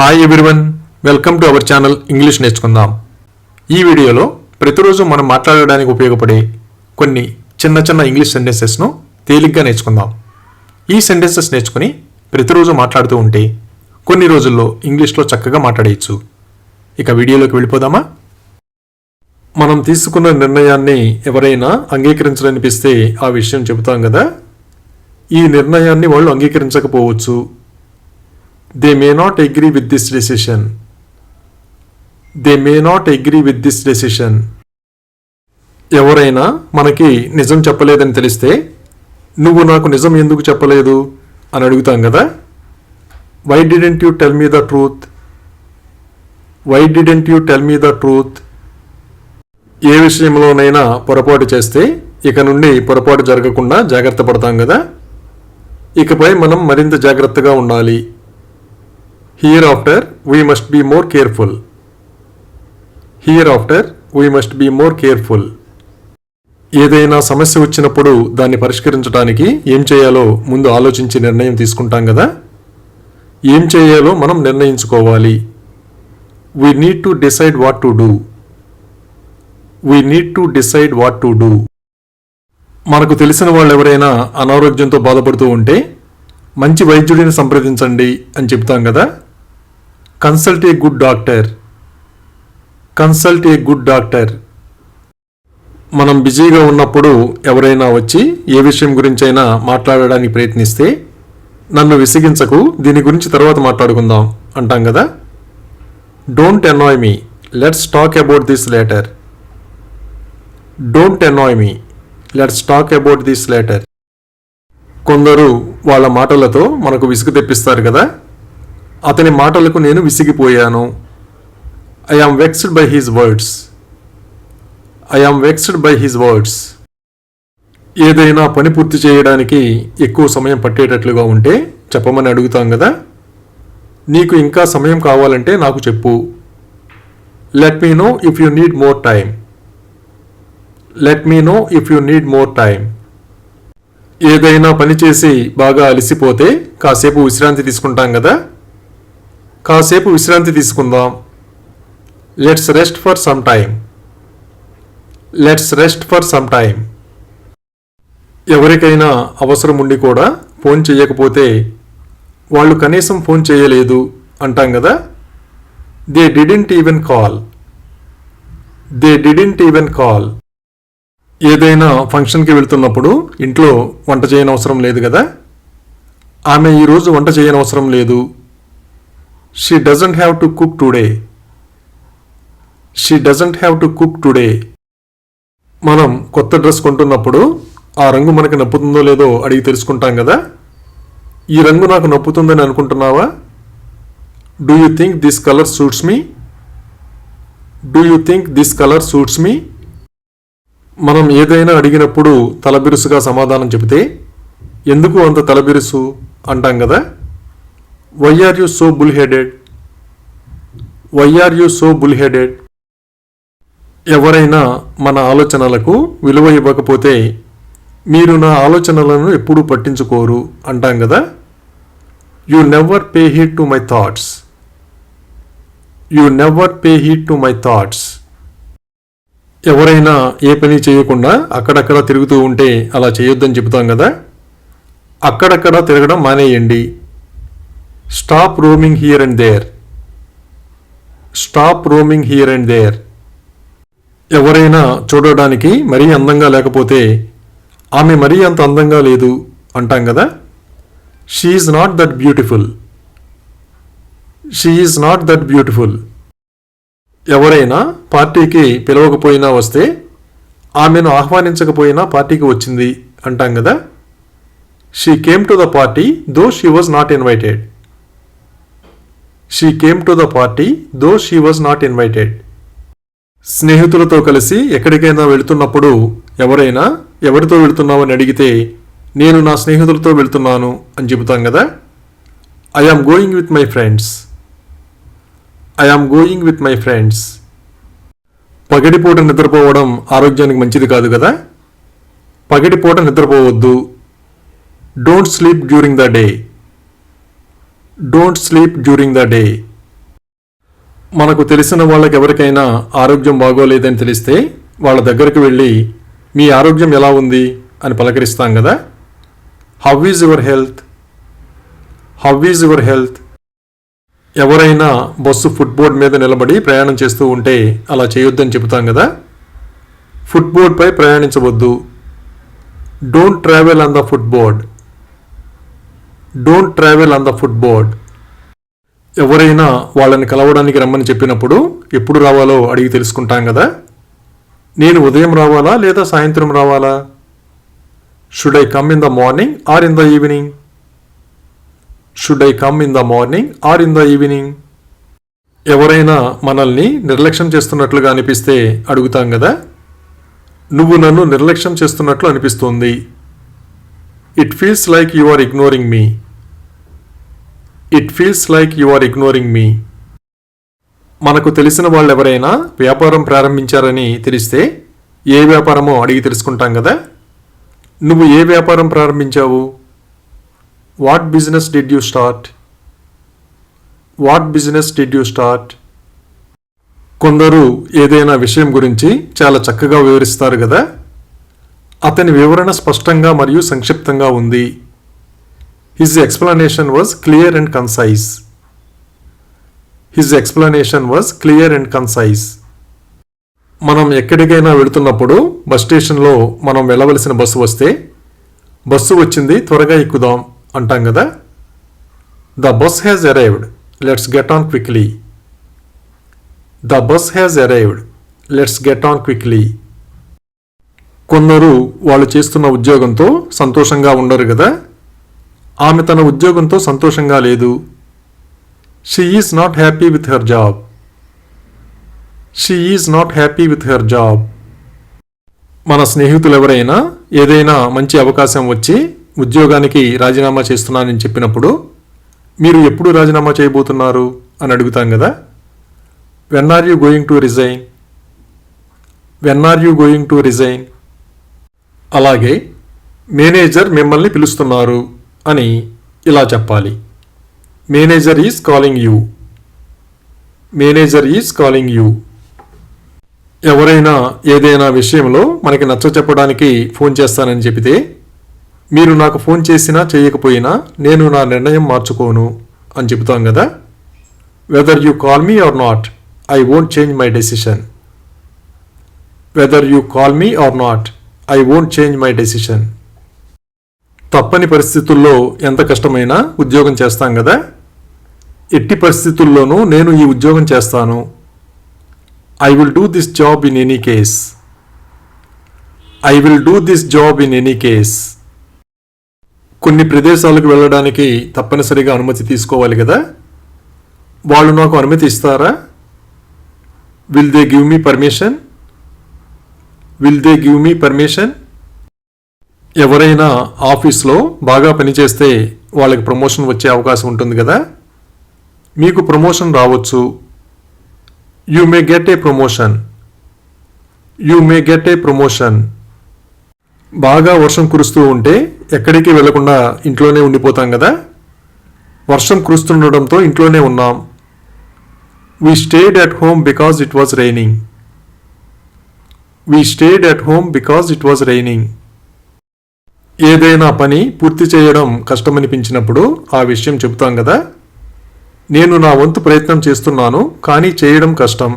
Hi everyone, welcome to our channel English నేర్చుకుందాం. ఈ వీడియోలో ప్రతిరోజు మనం మాట్లాడడానికి ఉపయోగపడే కొన్ని చిన్న చిన్న ఇంగ్లీష్ సెంటెన్సెస్ను తేలిగ్గా నేర్చుకుందాం. ఈ సెంటెన్సెస్ నేర్చుకుని ప్రతిరోజు మాట్లాడుతూ ఉంటే కొన్ని రోజుల్లో ఇంగ్లీష్లో చక్కగా మాట్లాడేయచ్చు. ఇక వీడియోలోకి వెళ్ళిపోదామా? మనం తీసుకున్న నిర్ణయాన్ని ఎవరైనా అంగీకరించాలనిపిస్తే ఆ విషయం చెబుతాం కదా. ఈ నిర్ణయాన్ని వాళ్ళు అంగీకరించకపోవచ్చు. They may not agree with this decision. They may not agree with this decision. ఎవరైనా మనకి నిజం చెప్పలేదని తెలిస్తే నువ్వు నాకు నిజం ఎందుకు చెప్పలేదు అని అడుగుతాం కదా. Why didn't you tell me the truth? Why didn't you tell me the truth? ఏ విషయంలోనైనా పొరపాటు చేస్తే ఇక నుండి పొరపాటు జరగకుండా జాగ్రత్త పడతాం కదా. ఇకపై మనం మరింత జాగ్రత్తగా ఉండాలి. Hereafter we must be more careful. Hereafter we must be more careful. ఏదైనా సమస్య వచ్చినప్పుడు దాన్ని పరిష్కరించడానికి ఏం చేయాలో ముందు ఆలోచించి నిర్ణయం తీసుకుంటాం కదా. ఏం చేయాలో మనం నిర్ణయించుకోవాలి. We need to decide what to do. We need to decide what to do. మనకు తెలిసిన వాళ్ళు ఎవరైనా అనారోగ్యంతో బాధపడుతూ ఉంటే మంచి వైద్యుడిని సంప్రదించండి అని చెప్తాం కదా. Consult a good doctor. Consult a good doctor. మనం బిజీగా ఉన్నప్పుడు ఎవరైనా వచ్చి ఏ విషయం గురించైనా మాట్లాడడానికి ప్రయత్నిస్తే నన్ను విసిగించకు, దీని గురించి తర్వాత మాట్లాడుకుందాం అంటాం కదా. Don't annoy me, let's talk about this later. Don't annoy me, let's talk about this later. కొందరు వాళ్ళ మాటలతో మనకు విసుగు తెప్పిస్తారు కదా. అతని మాటలకు నేను విసిగిపోయాను. I am vexed by his words. I am vexed by his words. ఏదైనా పని పూర్తి చేయడానికి ఎక్కువ సమయం పట్టేటట్లుగా ఉంటే చెప్పమని అడుగుతాం కదా. నీకు ఇంకా సమయం కావాలంటే నాకు చెప్పు. Let me know if you need more time. Let me know if you need more time. ఏదైనా పని చేసి బాగా అలసిపోతే కాసేపు విశ్రాంతి తీసుకుంటాం కదా. కాసేపు విశ్రాంతి తీసుకుందాం. Let's rest for some time. Let's rest for some time. ఎవరికైనా అవసరం ఉండి కూడా ఫోన్ చేయకపోతే వాళ్ళు కనీసం ఫోన్ చేయలేదు అంటాం కదా. They didn't even call. They didn't even call. ఏదైనా ఫంక్షన్కి వెళ్తున్నప్పుడు ఇంట్లో వంట చేయనవసరం లేదు కదా. ఆమె ఈరోజు వంట చేయనవసరం లేదు. She doesn't have to cook today. She doesn't have to cook today. మనం కొత్త డ్రెస్ కొంటున్నప్పుడు ఆ రంగు మనకు నప్పుతుందో లేదో అడిగి తెలుసుకుంటాం కదా. ఈ రంగు నాకు నప్పుతుందని అనుకుంటున్నావా? Do you think this colour suits me? Do you think this colour suits మీ? మనం ఏదైనా అడిగినప్పుడు తలబిరుసుగా సమాధానం చెబితే ఎందుకు అంత తలబిరుసు అంటాం కదా. Why are you so bull headed? Why are you so bull headed? ఎవరైనా మన ఆలోచనలకు విలువ ఇవ్వకపోతే మీరు నా ఆలోచనలను ఎప్పుడూ పట్టించుకోరు అంటాం కదా. You never pay heed to my thoughts. You never pay heed to my thoughts. ఎవరైనా ఏ పని చేయకుండా అక్కడక్కడ తిరుగుతూ ఉంటే అలా చేయొద్దని చెబుతాం కదా. అక్కడక్కడ తిరగడం మానేయండి. Stop roaming here and there. Stop roaming here and there. ఎవరైనా చూడడానికి మరీ అందంగా లేకపోతే ఆమె మరీ అంత అందంగా లేదు అంటాం కదా. She is not that beautiful. She is not that beautiful. ఎవరైనా పార్టీకి పిలవకపోయినా వస్తే ఆమెను ఆహ్వానించకపోయినా పార్టీకి వచ్చింది అంటాం కదా. She came to the party though she was not invited. She came to the party though she was not invited. స్నేహితులతో కలిసి ఎక్కడికైనా వెళుతున్నప్పుడు ఎవరైనా ఎవరితో వెళుతున్నావని అడిగితే నేను నా స్నేహితులతో వెళుతున్నాను అని చెబుతాం కదా. I am going with my friends. I am going with my friends. పగటిపూట నిద్రపోవడం ఆరోగ్యానికి మంచిది కాదు కదా. పగటిపూట నిద్రపోవద్దు. Don't sleep during the day. Don't sleep during the day. మనకు తెలిసిన వాళ్ళకి ఎవరికైనా ఆరోగ్యం బాగోలేదని తెలిస్తే వాళ్ళ దగ్గరికి వెళ్ళి మీ ఆరోగ్యం ఎలా ఉంది అని పలకరిస్తాం కదా. How is your health, how is your health. ఎవరైనా బస్సు ఫుట్బోర్డ్ మీద నిలబడి ప్రయాణం చేస్తూ ఉంటే అలా చేయొద్దని చెబుతాం కదా. ఫుట్బోర్డ్పై ప్రయాణించవద్దు. Don't travel on the footboard, don't travel on the footboard. ఎవరైనా వాళ్ళని కలవడానికి రమ్మని చెప్పినప్పుడు ఎప్పుడు రావాలో అడిగి తెలుసుకుంటాం కదా. నేను ఉదయం రావాలా లేదా సాయంత్రం రావాలా? Should I come in the morning or in the evening? Should I come in the morning or in the evening? ఎవరైనా మనల్ని నిర్లక్ష్యం చేస్తున్నట్లుగా అనిపిస్తే అడుగుతాం కదా. నువ్వు నన్ను నిర్లక్ష్యం చేస్తున్నట్లు అనిపిస్తోంది. It feels like you are ignoring me, it feels like you are ignoring me. మనకు తెలిసిన వాళ్ళు ఎవరైనా వ్యాపారం ప్రారంభించారని తెలిస్తే ఏ వ్యాపారమో అడిగి తెలుసుకుంటాం కదా. నువ్వు ఏ వ్యాపారం ప్రారంభించావు? What business did you start, what business did you start. కొందరు ఏదైనా విషయం గురించి చాలా చక్కగా వివరిస్తారు కదా. అతని వివరణ స్పష్టంగా మరియు సంక్షిప్తంగా ఉంది. His explanation was clear and concise, his explanation was clear and concise. మనం ఎక్కడికైనా వెళుతున్నప్పుడు బస్ స్టేషన్లో మనం వెళ్ళవలసిన బస్సు వస్తే బస్సు వచ్చింది త్వరగా ఎక్కుదాం అంటాం కదా. The bus has arrived, let's get on quickly, the bus has arrived, let's get on quickly. కొందరు వాళ్ళు చేస్తున్న ఉద్యోగంతో సంతోషంగా ఉండరు కదా. ఆమె తన ఉద్యోగంతో సంతోషంగా లేదు. She is not happy with her job, she is not happy with her job. మన స్నేహితులు ఎవరైనా ఏదైనా మంచి అవకాశం వచ్చి ఉద్యోగానికి రాజీనామా చేస్తున్నానని చెప్పినప్పుడు మీరు ఎప్పుడు రాజీనామా చేయబోతున్నారు అని అడుగుతాం కదా. When are you going to resign, when are you going to resign. అలాగే మేనేజర్ మిమ్మల్ని పిలుస్తున్నారు అని ఇలా చెప్పాలి. Manager is calling you, manager is calling you. ఎవరైనా ఏదైనా విషయంలో మనకి నచ్చ చెప్పడానికి ఫోన్ చేస్తానని చెబితే మీరు నాకు ఫోన్ చేసినా చేయకపోయినా నేను నా నిర్ణయం మార్చుకోను అని చెబుతాం కదా. Whether you call me or not, I won't change my decision, whether you call me or not, I won't change my decision. తప్పని పరిస్థితుల్లో ఎంత కష్టమైనా ఉద్యోగం చేస్తాం కదా. ఎట్టి పరిస్థితుల్లోనూ నేను ఈ ఉద్యోగం చేస్తాను. I will do this job in any case, I will do this job in any case. కొన్ని ప్రదేశాలకు వెళ్ళడానికి తప్పనిసరిగా అనుమతి తీసుకోవాలి కదా. వాళ్ళు నాకు అనుమతి ఇస్తారా? Will they give me permission, will they give me permission. ఎవరైనా ఆఫీస్లో బాగా పనిచేస్తే వాళ్ళకి ప్రమోషన్ వచ్చే అవకాశం ఉంటుంది కదా. మీకు ప్రమోషన్ రావచ్చు. You may get a promotion, you may get a promotion. బాగా వర్షం కురుస్తూ ఉంటే ఎక్కడికి వెళ్లకుండా ఇంట్లోనే ఉండిపోతాం కదా. వర్షం కురుస్తుండడంతో ఇంట్లోనే ఉన్నాం. We stayed at home because it was raining, we stayed at home because it was raining. ఏదైనా పని పూర్తి చేయడం కష్టమనిపించినప్పుడు ఆ విషయం చెబుతాం కదా. నేను నా వంతు ప్రయత్నం చేస్తున్నాను కానీ చేయడం కష్టం.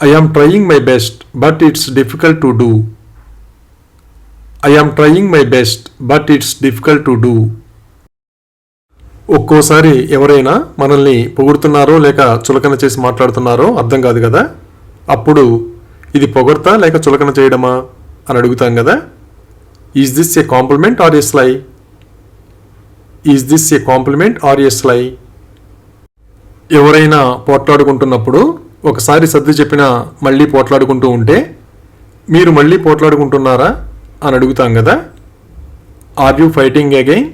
I am trying my best but it's difficult to do, I am trying my best but it's difficult to do. ఒక్కోసారి ఎవరైనా మనల్ని పొగుడుతున్నారో లేక చులకన చేసి మాట్లాడుతున్నారో అర్థం కాదు కదా. అప్పుడు ఇది పొగడ్తా లేక చులకన చేయడమా అని అడుగుతాం కదా. Is this a compliment or a sly, is this a compliment or a sly. ఎవరైనా పోట్లాడుకుంటున్నప్పుడు ఒకసారి సర్ది చెప్పినా మళ్ళీ పోట్లాడుకుంటూ ఉంటే మీరు మళ్ళీ పోట్లాడుకుంటున్నారా అని అడుగుతాం కదా. Are you fighting again,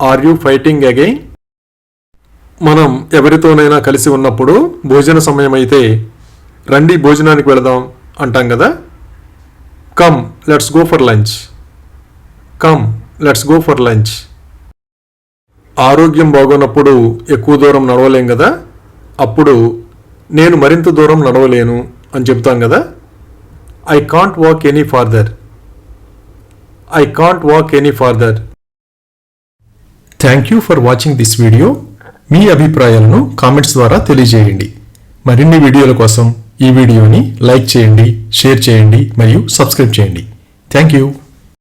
are you fighting again. మనం ఎవరితోనైనా కలిసి ఉన్నప్పుడు భోజన సమయం అయితే రండి భోజనానికి వెళదాం అంటాం కదా. Come let's go for lunch, come let's go for lunch. ఆరోగ్యం బాగోనప్పుడు ఎక్కువ దూరం నడవలేం కదా. అప్పుడు నేను మరింత దూరం నడవలేను అని చెప్తాం కదా. I can't walk any farther. I can't walk any farther. Thank you for watching this video. మీ అభిప్రాయాలను కామెంట్స్ ద్వారా తెలియజేయండి. మరిన్ని వీడియోల కోసం ఈ వీడియోని లైక్ చేయండి, షేర్ చేయండి మరియు సబ్స్క్రైబ్ చేయండి. Thank you.